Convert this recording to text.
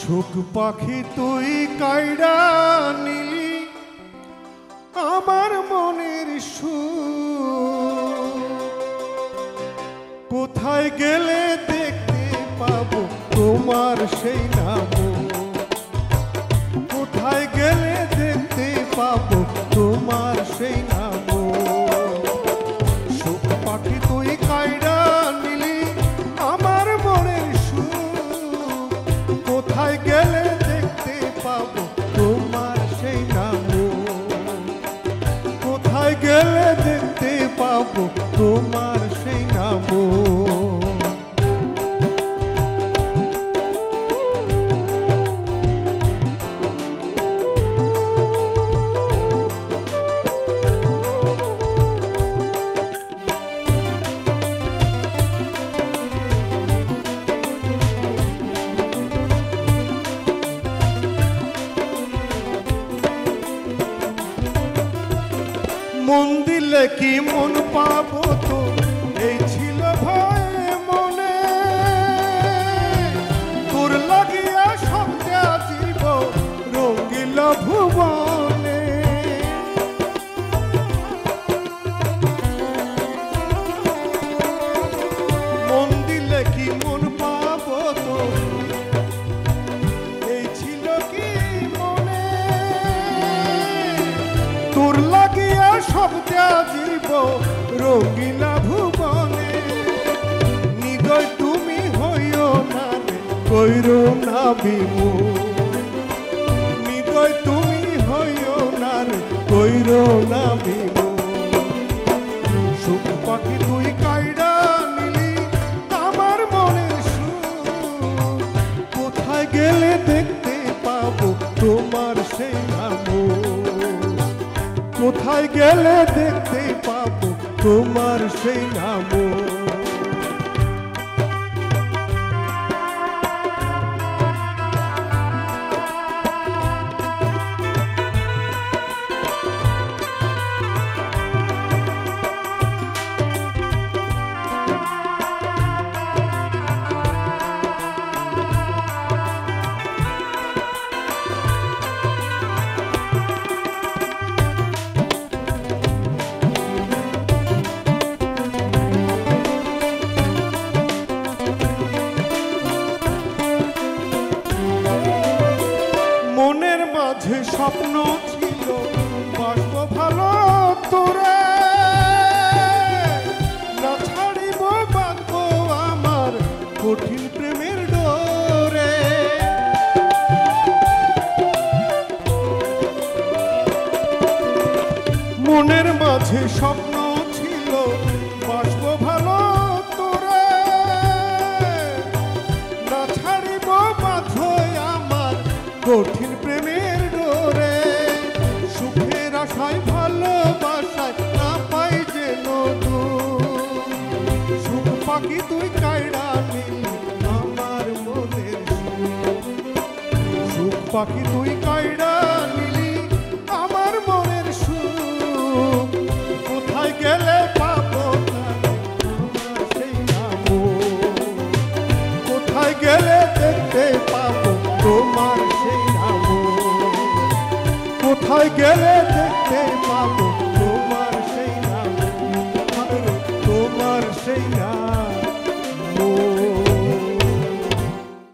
সুখ পাখি তুই কাইড়া নিলি আমার মনের সুখ, কোথায় গেলে দেখতে পাবো তোমার সেই নাম, কোথায় গেলে দেখতে পাবো তোমার সেই নাম। সুখ পাখি তুই কাইড়া নিলি আমার মনের সুখ, কোথায় গেলে দেখতে পাবো তোমার সেই নাম, কোথায় গেলে দেখতে পাবো তোমার সেই নাম। মন দিলে কি মন পাবো তো এই ছিল ভয় মনে, তোর লাগিয়া সন্ধ্যা জীব রঙিল ভুবনে। মন দিলে কি মন পাবো তো এই ছিল কি মনে, তোর লাগিয়া সবটা জীব রঙিলা ভুবনে। নিদয় তুমি হইও না রে কইরো না বিমু, নিদয় তুমি হইও না রে কইরো না বিমু। সুখ পাখি তুই কাইড়া নিলি আমার মনের সুখ, কোথায় গেলে দেখতে পাবো তোমার সেই নাম, কোথায় গেলে দেখতে পাবো তোমার সেই নাম। মনের মাঝে স্বপ্ন ছিল বাসবো ভালো তোরে, না ছাড়িব বাঁধবো আমার কঠিন প্রেমের ডোরে। মনের মাঝে স্বপ্ন ছিল বাসবো ভালো তোরে, না ছাড়িব বাঁধবো আমার কঠিন প্রেমের ডোরে। সুখের আশায় ভালোবাসায় না পাই যেন দুঃখ, সুখ পাখি তুই কাইড়া নিলি আমার মনের সুখ, সুখ পাখি তুই কাইড়া নিলি আমার মনের সুখ, কোথায় গেলে পাবো তোমার সেই নাম, কোথায় গেলে দেখতে পাবো তোমার সেই নাম, কোথায় গেলে